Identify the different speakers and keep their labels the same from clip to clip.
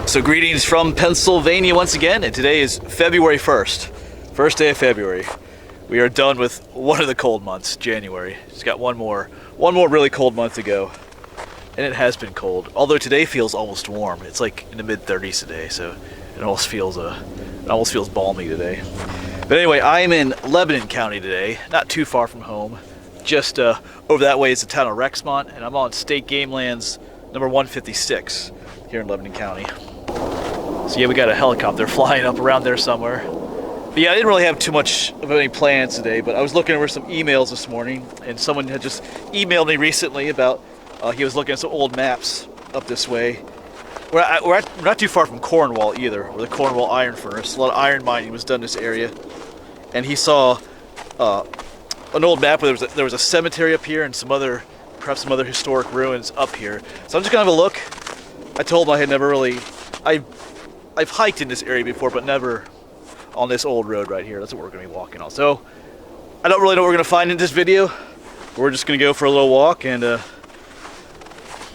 Speaker 1: So greetings from Pennsylvania once again, and today is February 1st. First day of February. We are done with one of the cold months, January. Just got one more really cold month to go. And it has been cold, although today feels almost warm. It's like in the mid-30s today, so it almost feels balmy today. But anyway, I'm in Lebanon County today, not too far from home. Just over that way is the town of Rexmont, and I'm on state game lands number 156 here in Lebanon County. So yeah, we got a helicopter flying up around there somewhere. But yeah, I didn't really have too much of any plans today, but I was looking over some emails this morning, and someone had just emailed me recently about he was looking at some old maps up this way. We're not too far from Cornwall either, or the Cornwall iron furnace. A lot of iron mining was done in this area, and he saw an old map where there was a cemetery up here and perhaps some other historic ruins up here. So I'm just gonna have a look. I told him I had never really, I've hiked in this area before, but never on this old road right here. That's what we're gonna be walking on. So I don't really know what we're gonna find in this video. We're just gonna go for a little walk and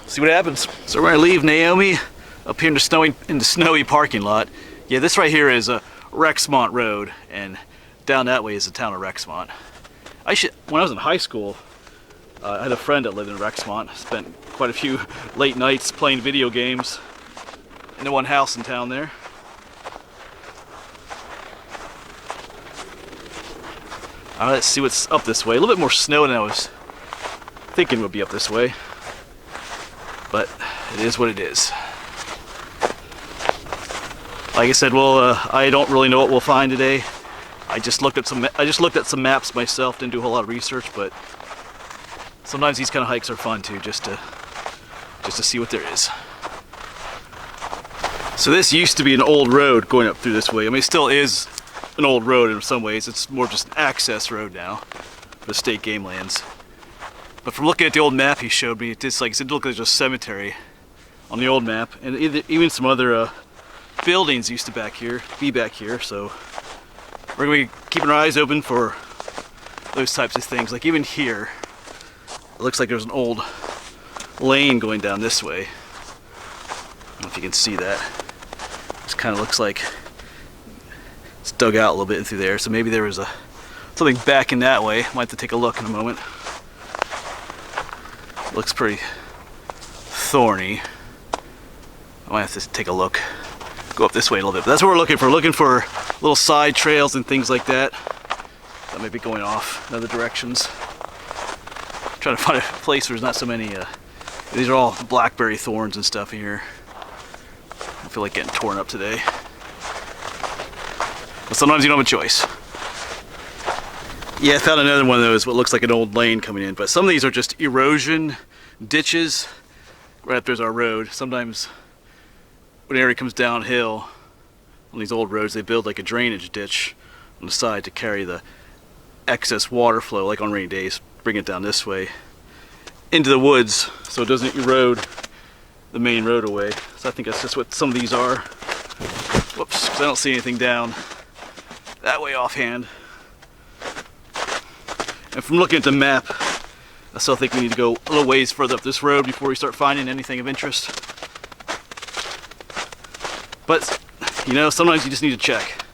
Speaker 1: see what happens. So we're gonna leave Naomi up here in the snowy parking lot. Yeah, this right here is a Rexmont Road, and down that way is the town of Rexmont. When I was in high school, I had a friend that lived in Rexmont. Spent quite a few late nights playing video games in the one house in town there. All right, let's see what's up this way. A little bit more snow than I was thinking would be up this way, but it is what it is. Like I said, well, I don't really know what we'll find today. I just looked at some maps myself. Didn't do a whole lot of research, but sometimes these kind of hikes are fun too, just to see what there is. So this used to be an old road going up through this way. I mean, it still is an old road in some ways. It's more just an access road now for the state game lands. But from looking at the old map he showed me, it looked like there's a cemetery on the old map, and even some other buildings used to be back here. So we're gonna be keeping our eyes open for those types of things. Like even here, it looks like there's an old lane going down this way. I don't know if you can see that. This kind of looks like it's dug out a little bit through there, so maybe there was something back in that way. Might have to take a look in a moment. Looks pretty thorny. I might have to take a look. Go up this way a little bit. But that's what we're looking for. Looking for little side trails and things like that. That may be going off in other directions. Trying to find a place where there's not so many. These are all blackberry thorns and stuff in here. I feel like getting torn up today. But sometimes you don't have a choice. Yeah, I found another one of those, what looks like an old lane coming in. But some of these are just erosion ditches right up there's our road. Sometimes when an area comes downhill on these old roads, they build like a drainage ditch on the side to carry the excess water flow, like on rainy days, bring it down this way into the woods so it doesn't erode the main road away. So I think that's just what some of these are. Whoops, because I don't see anything down that way offhand. And from looking at the map, I still think we need to go a little ways further up this road before we start finding anything of interest. But, you know, sometimes you just need to check.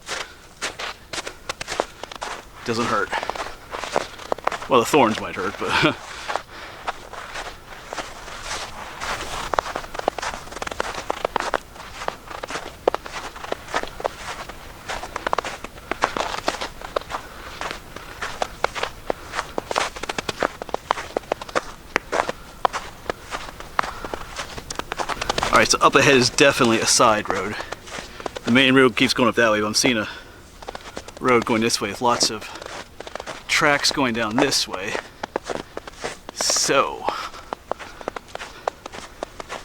Speaker 1: It doesn't hurt. Well, the thorns might hurt, but Alright, so up ahead is definitely a side road. The main road keeps going up that way, but I'm seeing a road going this way with lots of tracks going down this way. So,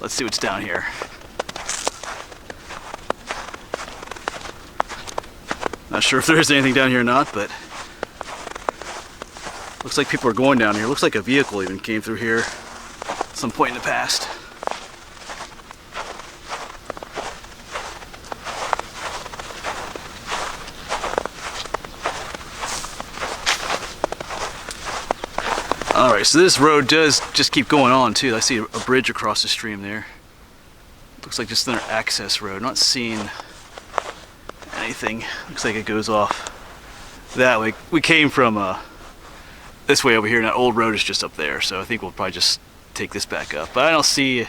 Speaker 1: let's see what's down here. Not sure if there is anything down here or not, but looks like people are going down here. Looks like a vehicle even came through here at some point in the past. Alright, so this road does just keep going on too. I see a bridge across the stream there. Looks like just another access road. Not seeing anything. Looks like it goes off that way. We came from this way over here, and that old road is just up there. So I think we'll probably just take this back up. But I don't see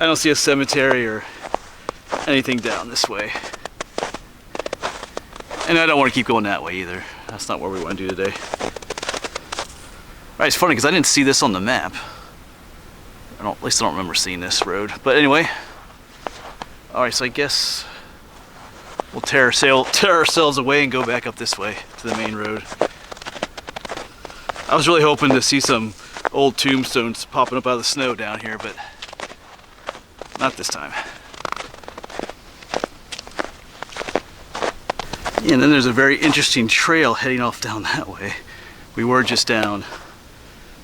Speaker 1: a cemetery or anything down this way. And I don't want to keep going that way either. That's not what we want to do today. Alright, it's funny because I didn't see this on the map. At least I don't remember seeing this road. But anyway, alright, so I guess we'll tear ourselves away and go back up this way to the main road. I was really hoping to see some old tombstones popping up out of the snow down here, but not this time. Yeah, and then there's a very interesting trail heading off down that way. We were just down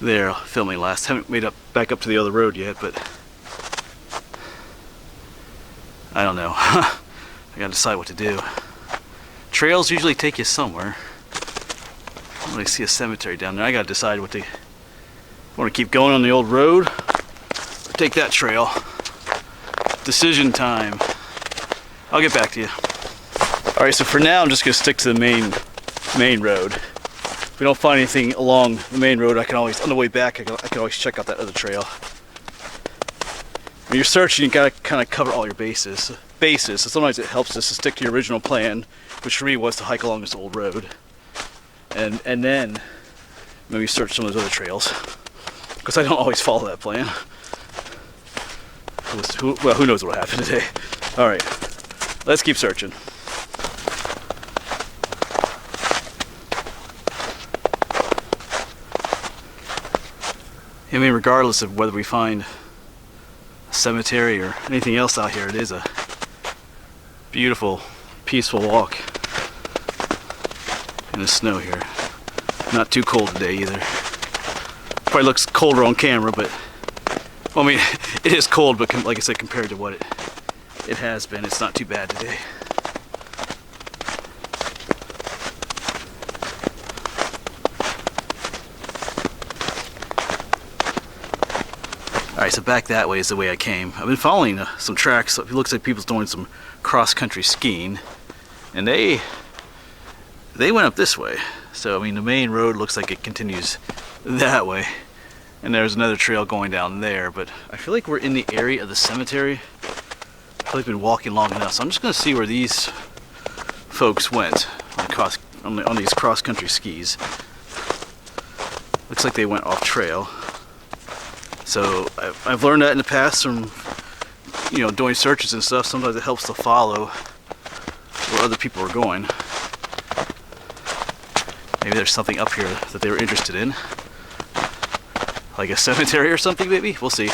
Speaker 1: there filming last. Haven't made back up to the other road yet, but I don't know. I gotta decide what to do. Trails usually take you somewhere. I don't really see a cemetery down there. I gotta decide what to. Want to keep going on the old road or take that trail? Decision time. I'll get back to you. Alright, so for now I'm just gonna stick to the main road. If we don't find anything along the main road, I can always, on the way back, I can always check out that other trail. When you're searching, you gotta kind of cover all your bases. So sometimes it helps us to stick to your original plan, which for me was to hike along this old road, and then maybe search some of those other trails, because I don't always follow that plan. Well, who knows what will happen today. All right, let's keep searching. I mean, regardless of whether we find a cemetery or anything else out here, it is a beautiful, peaceful walk in the snow here. Not too cold today either. Probably looks colder on camera, but well, I mean, it is cold, but like I said, compared to what it has been, it's not too bad today. Alright, so back that way is the way I came. I've been following some tracks. It looks like people's doing some cross-country skiing, and they went up this way. So I mean, the main road looks like it continues that way, and there's another trail going down there. But I feel like we're in the area of the cemetery. I feel like we've been walking long enough, so I'm just going to see where these folks went on these cross-country skis. Looks like they went off trail. So I've learned that in the past from, doing searches and stuff. Sometimes it helps to follow where other people are going. Maybe there's something up here that they were interested in, like a cemetery or something. Maybe we'll see,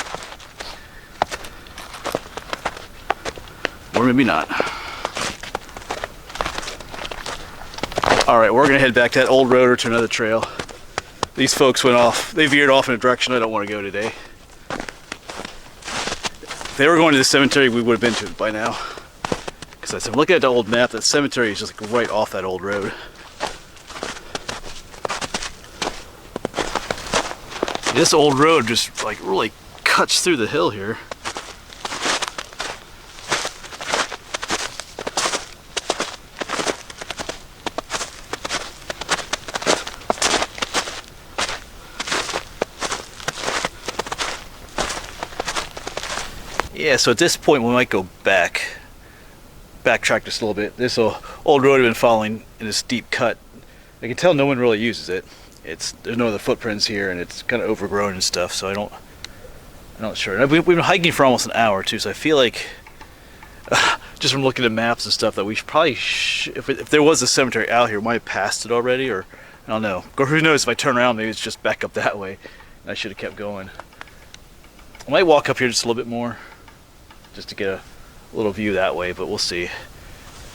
Speaker 1: or maybe not. All right, we're gonna head back to that old road or to another trail. These folks went off. They veered off in a direction I don't want to go today. If they were going to the cemetery, we would have been to it by now. Because as I'm looking at the old map, that cemetery is just like right off that old road. This old road just like really cuts through the hill here. Yeah, so at this point we might go backtrack just a little bit. This old road I've been following in this deep cut. I can tell no one really uses it. There's no other footprints here, and it's kind of overgrown and stuff. So I'm not sure. And we've been hiking for almost an hour too, so I feel like just from looking at maps and stuff that we should probably if there was a cemetery out here, we might have passed it already, or I don't know. Or who knows? If I turn around, maybe it's just back up that way. And I should have kept going. I might walk up here just a little bit more, just to get a little view that way, but we'll see.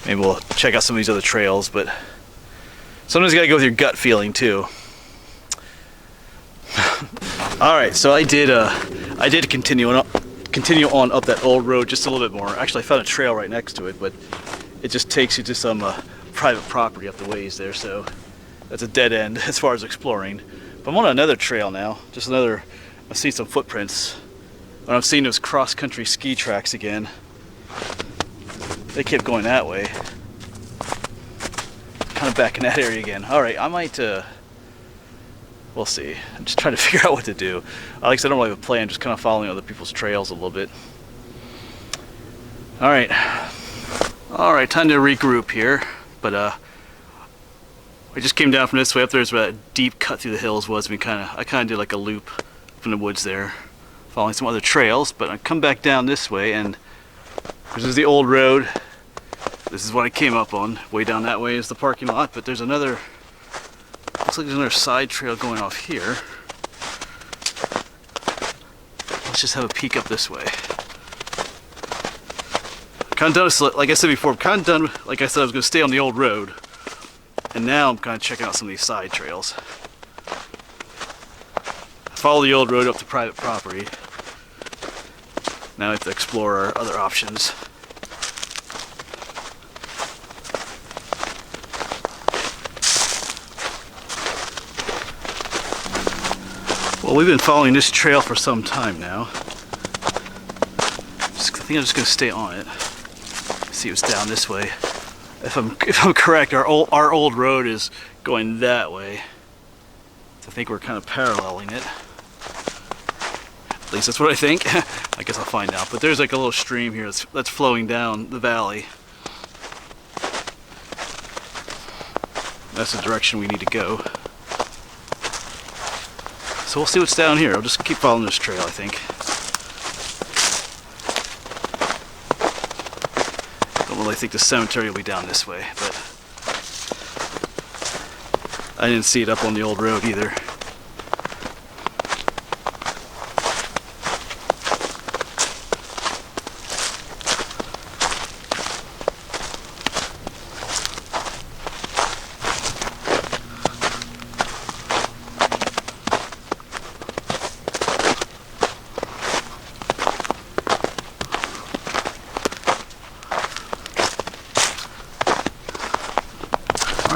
Speaker 1: Maybe we'll check out some of these other trails, but sometimes you gotta go with your gut feeling too. All right, so I did continue on up that old road just a little bit more. Actually, I found a trail right next to it, but it just takes you to some private property up the ways there, so that's a dead end as far as exploring. But I'm on another trail now, I see some footprints when I'm seeing those cross-country ski tracks again. They kept going that way. Kind of back in that area again. Alright, I might, we'll see. I'm just trying to figure out what to do. Like I said, I don't really have a plan, just kind of following other people's trails a little bit. Alright. Alright, time to regroup here. But, I just came down from this way. Up there's where that deep cut through the hills was. I kind of did like a loop from the woods there, following some other trails. But I come back down this way, and this is the old road. This is what I came up on. Way down that way is the parking lot, but there's another, looks like there's another side trail going off here. Let's just have a peek up this way. Kind of done, like I said before, I'm kind of done, like I said, I was going to stay on the old road. And now I'm kind of checking out some of these side trails. Follow the old road up to private property. Now I have to explore our other options. Well, we've been following this trail for some time now. I think I'm just going to stay on it. See what's down this way. If I'm correct, our old road is going that way. So I think we're kind of paralleling it. At least that's what I think. I guess I'll find out. But there's like a little stream here that's flowing down the valley. That's the direction we need to go. So we'll see what's down here. I'll just keep following this trail, I think. I think the cemetery will be down this way, but I didn't see it up on the old road either.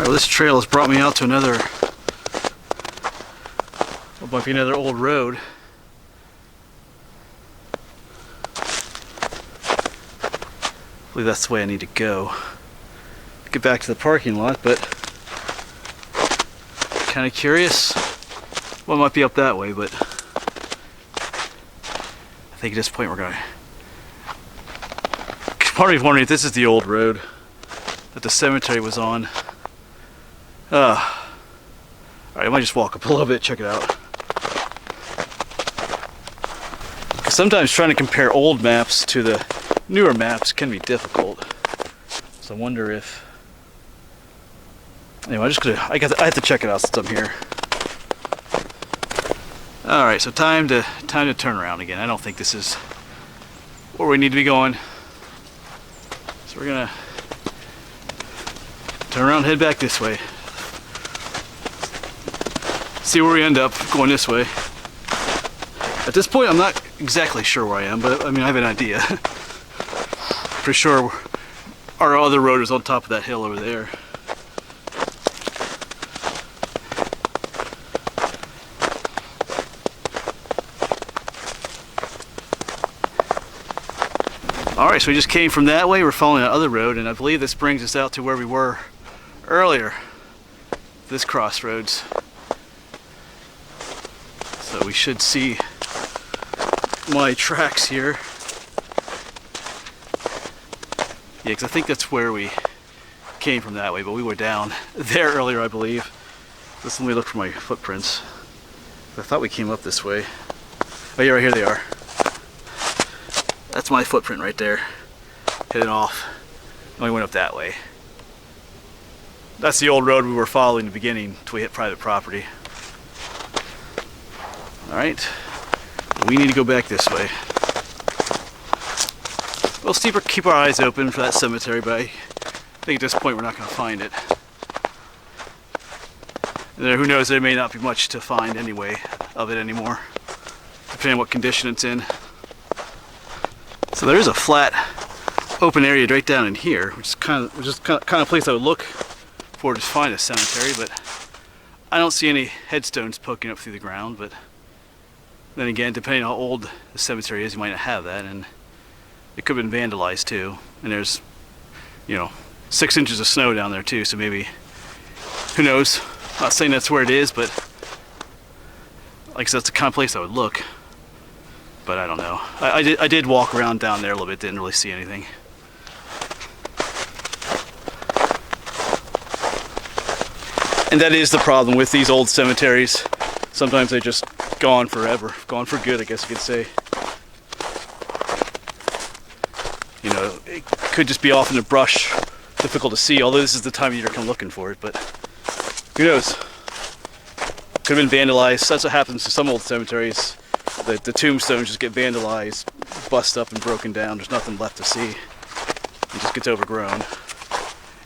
Speaker 1: Well, this trail has brought me out to another, what might be another old road. I believe that's the way I need to go. Get back to the parking lot, but kind of curious what might be up that way, but I think at this point we're going to... Part of me is wondering if this is the old road that the cemetery was on. Alright, I might just walk up a little bit, check it out. Sometimes trying to compare old maps to the newer maps can be difficult. So I wonder if... Anyway, I have to check it out since I'm here. Alright, so time to turn around again. I don't think this is where we need to be going. So we're gonna turn around and head back this way. See where we end up going this way. At this point I'm not exactly sure where I am, but I mean I have an idea. Pretty sure our other road is on top of that hill over there. Alright, so we just came from that way, we're following that other road, and I believe this brings us out to where we were earlier. This crossroads. So we should see my tracks here. Yeah, because I think that's where we came from that way, but we were down there earlier, I believe. Let's let me look for my footprints. I thought we came up this way. Oh yeah, right here they are. That's my footprint right there, heading off. And we went up that way. That's the old road we were following in the beginning until we hit private property. Alright, we need to go back this way. We'll keep our eyes open for that cemetery, but I think at this point we're not going to find it. And who knows, there may not be much to find anyway of it anymore, depending on what condition it's in. So there is a flat, open area right down in here, which is kind of place I would look for to find a cemetery, but I don't see any headstones poking up through the ground, but Then again, depending on how old the cemetery is, you might not have that, and it could have been vandalized too. And there's, you know, 6 inches of snow down there too, so maybe, who knows? I'm not saying that's where it is, but like I said, that's the kind of place I would look. But I don't know. I did walk around down there a little bit, didn't really see anything. And that is the problem with these old cemeteries. Sometimes they're just gone forever, gone for good, I guess you could say. You know, it could just be off in the brush, difficult to see, although this is the time of year to come looking for it, but who knows? Could have been vandalized. That's what happens to some old cemeteries. The tombstones just get vandalized, bust up and broken down. There's nothing left to see. It just gets overgrown.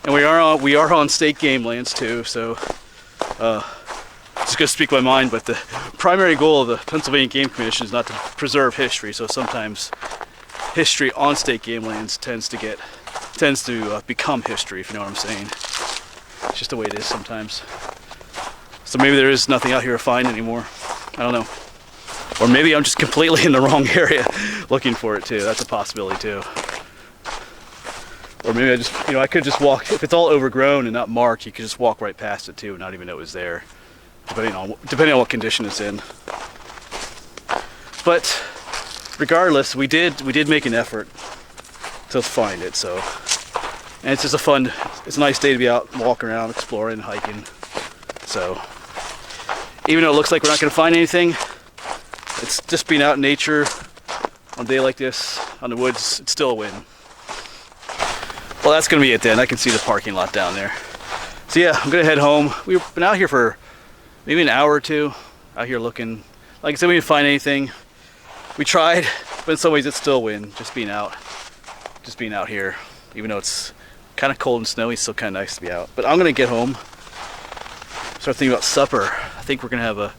Speaker 1: And we are on state game lands too, so just gonna speak my mind, but the primary goal of the Pennsylvania Game Commission is not to preserve history, so sometimes history on state game lands tends to become history, if you know what I'm saying. It's just the way it is sometimes. So maybe there is nothing out here to find anymore. I don't know. Or maybe I'm just completely in the wrong area looking for it too. That's a possibility too. Or maybe I just, you know, I could just walk, if it's all overgrown and not marked, you could just walk right past it too and not even know it was there. Depending on what condition it's in. But regardless, we did make an effort to find it, so. And it's just it's a nice day to be out walking around, exploring, hiking. So even though it looks like we're not gonna find anything, it's just being out in nature on a day like this, on the woods, it's still a win. Well, that's gonna be it then. I can see the parking lot down there. So yeah, I'm gonna head home. We've been out here for maybe an hour or two, out here looking. Like I said, we didn't find anything. We tried, but in some ways it's still a win, just being out here. Even though it's kind of cold and snowy, it's still kind of nice to be out. But I'm gonna get home, start thinking about supper. I think we're gonna have a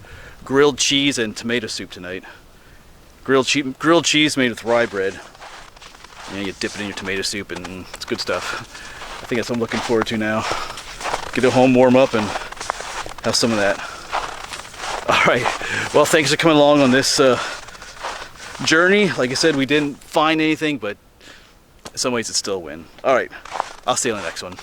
Speaker 1: grilled cheese and tomato soup tonight. Grilled cheese made with rye bread. You know, you dip it in your tomato soup and it's good stuff. I think that's what I'm looking forward to now. Get to home, warm up, and have some of that. All right, well, thanks for coming along on this journey. Like I said, we didn't find anything, but in some ways it's still a win. All right, I'll see you on the next one.